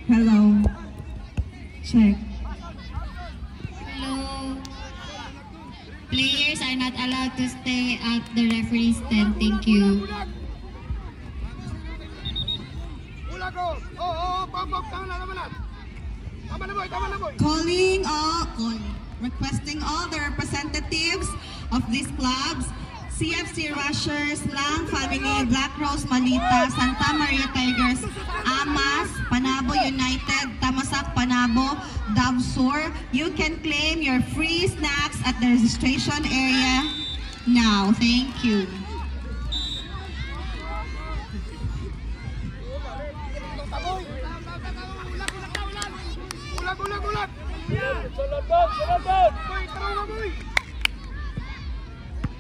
Hello. Check. Hello. Players are not allowed to stay at the referee's tent. Thank you. Requesting all the representatives of these clubs, CFC Rushers, Lang Family, Black Rose Malita, Santa Maria Tigers, Amas, Panabo United, Tamasak Panabo, Davsur. You can claim your free snacks at the registration area now. Thank you.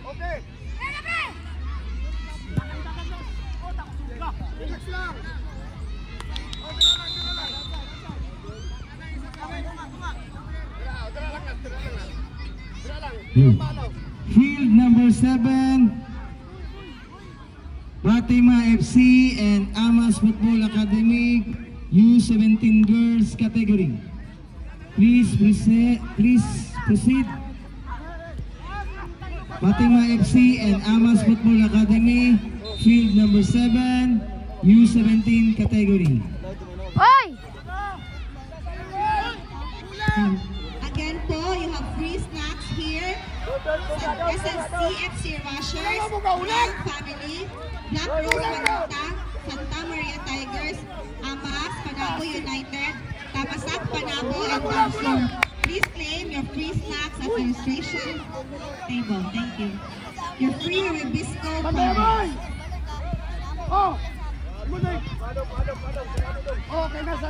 Okay. Field number 7, Fatima FC and Amas Football Academy, U17 girls category. Please proceed. Fatima FC and Amas Football Academy, field number 7, U17 category. Oi! Again po, you have free snacks here. CFC Rushers, Lang Family, Black Rose Malita, Santa Maria Tigers, Amas, Panabo United, Tamasak Panabo, and Davsur. Please claim your free snacks at the registration table. Thank you. Your free Ribisco powder. Oh! Oh, kinas.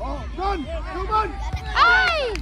Oh, Don! Don! Ay!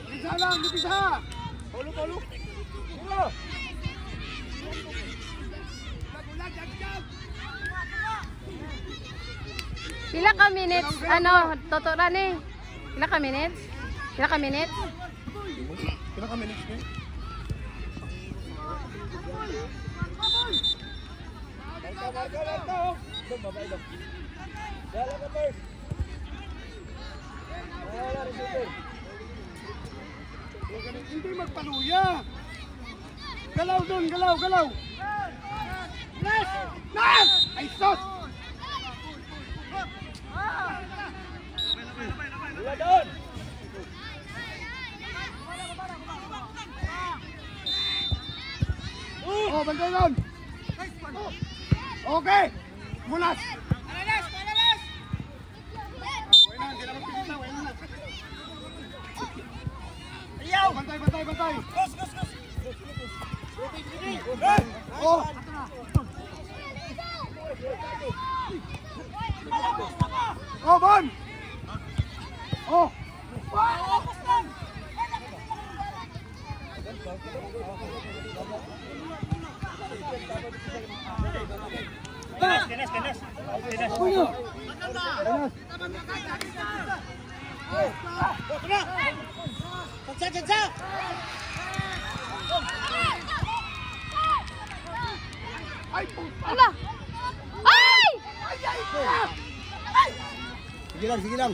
Pizza lang, pizza. Polo. Pila ka minutes? Ano, totoo ni? Pila ka minutes? Pila ka minutes ni? Hindi magpaluya. Galaw doon, galaw. Nas! Ay, sos! Wala doon! Oh, bantay doon! Okay! Munas! Palalas! Ayaw! Bantay! Oh! Oh, Bon! Oh! Kenes. Caca. Ay, puta. Ala! Ay! Sige lang.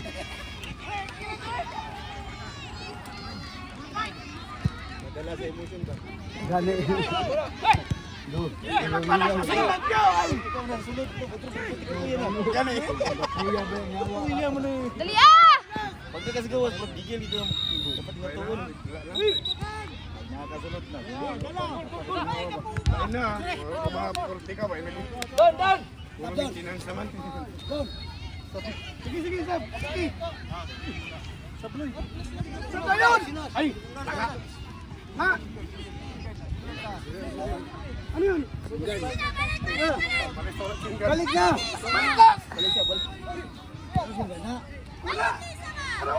Madala sa emotion ba? Gani. Dali ah! Pag kasi gawas, maggigil dito. Dapat nga tuon. Nakasunod na. Ayun na. Mga porte ka ba? Don! Maintenance naman. Sige, Sab. Sige. Sabloy. Sab na yun! Ay! Taka! Ha? Ano yun? Balik na! Balik siya, balik. Wala! Ano?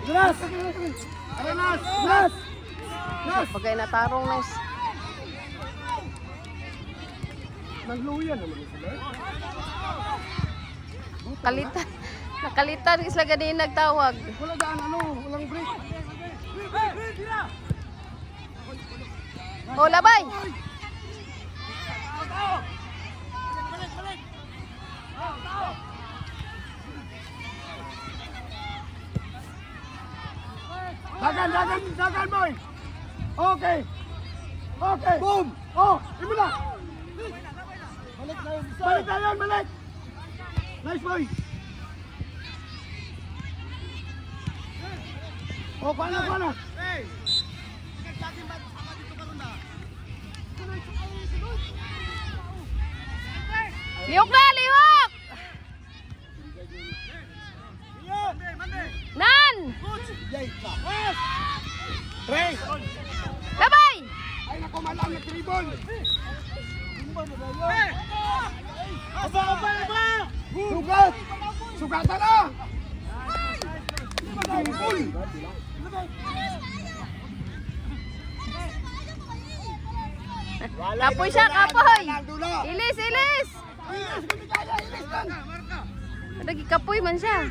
Nas! Ano Nas? Nas! Nas! Bagay na tarong Nes. Nagluyan naman sila. Kalitan. Nakalitan sila ganyan nagtawag. Wala daan ano, walang break. Oh, labay. Dagan boy. Okay. Okay. Boom. Oh, imo na. Balik na yun, balik. Nice boy. Oh, paano? Liok na, liok! Nan! Ray! Labay! Ay, naku, malang na tribon! Sugat! Sugatan na! Tribon! Kapoy siya, kapoy! Ilis, ilis! Nagikapoy man siya.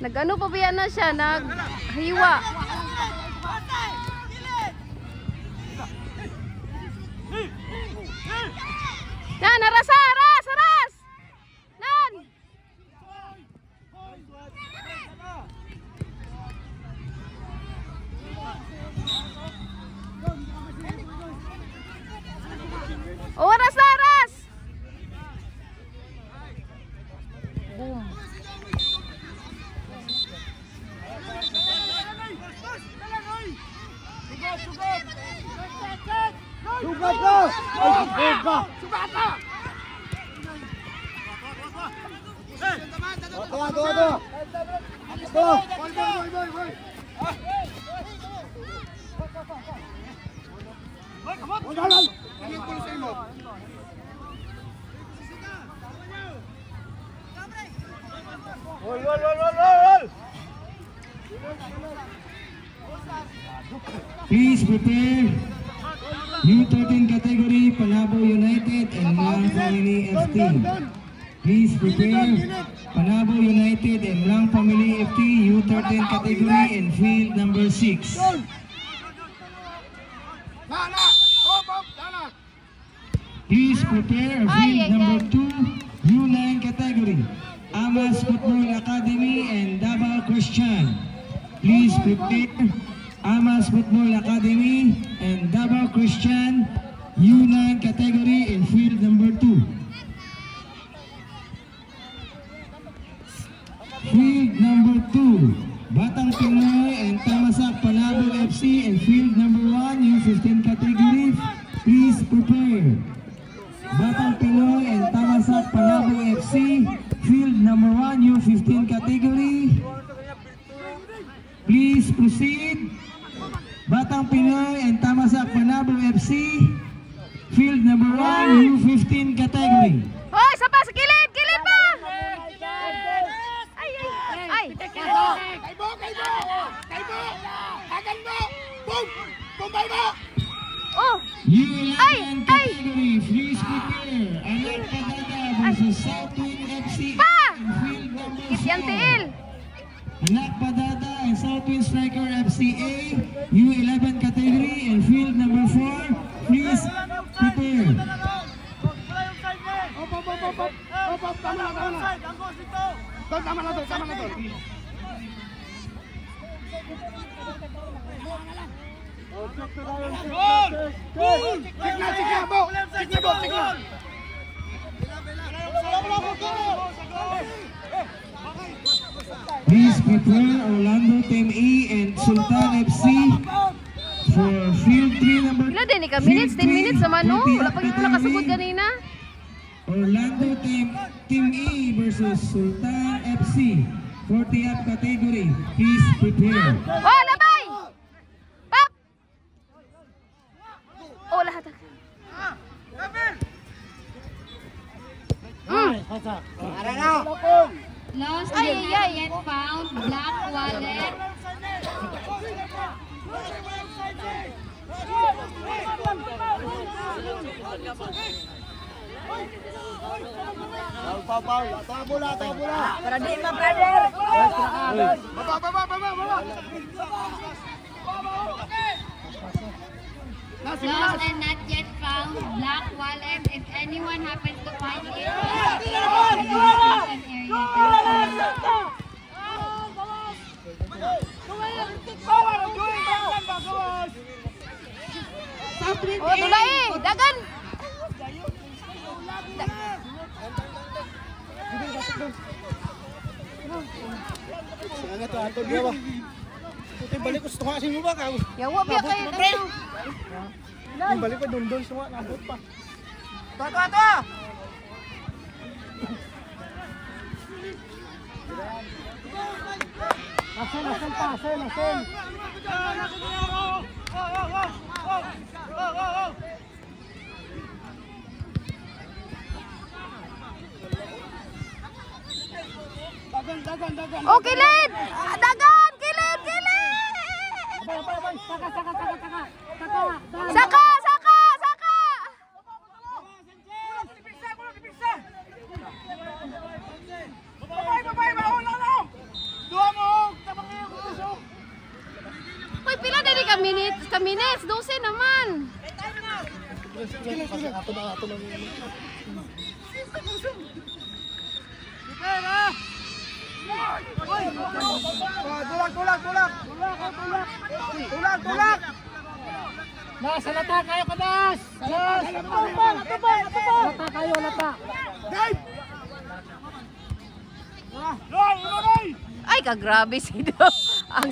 Nag-ano pa ba na siya? Naghiwa. Yan, aras! Nan! Oh, aras! Boom. Sugat na! Ay, sugat na! Tuwa. Please prepare U13 category, Panabo United and Lang Family FT. Please prepare Panabo United and Lang Family FT, U13 category and field number 6. Please prepare field number 2, U9 category, Amas Football Academy and Davao Christian. Please prepare Amas Football Academy and Davao Christian, U9 category in field number 2. Field number 2, Batang Pinoy and Tamasak Panabo FC in field number 1, U15 category. Please prepare Batang Pinoy and Tamasak Panabo FC, field number 1, U15 category. Please proceed. Batang Pinoy and Tamasak Panabo FC, field number 1, U15 category. Hoy, isa pa sa kilid pa! Ay! Kaibo! Hagan mo! Boom! Kumbay mo! Oh! U11 category, please prepare Anak Padada versus Southwind FC in field number 4. Anak Padada and Southwind Striker FCA, U11 category and field number 4. Please prepare. Tama na to. Sigla, Bo! Please prepare Orlando Team E and Sultan FC for field 3 number. Ilan din ka minutes? 10 minutes naman no? Wala pa yung nakasugod kanina. Orlando Team E versus Sultan FC. 40th category. Please prepare. Oh, labay! Pap! Oh, lahat. Lost Ay, and ay, not ay. yet found black wallet. Para di ma, brother. Lost and not yet found black wallet. If anyone happens to find it, Southwind Oh, dulay eh. Dagan. Ano to, ato diwa. Puti balik ko sa kasi mo ba ka? Yawa biya kayo. Balik ko dundon suwa, nabot pa. Nasen. Oh, kilid! Dagan! Kilid! Saka! Uy, pila dali ka minutes? 12 naman. Tulak! Nas, halata kayo ka, Nas! Nas! Halata kayo, halata! Dave! Ay, kagrabe si Do. Ang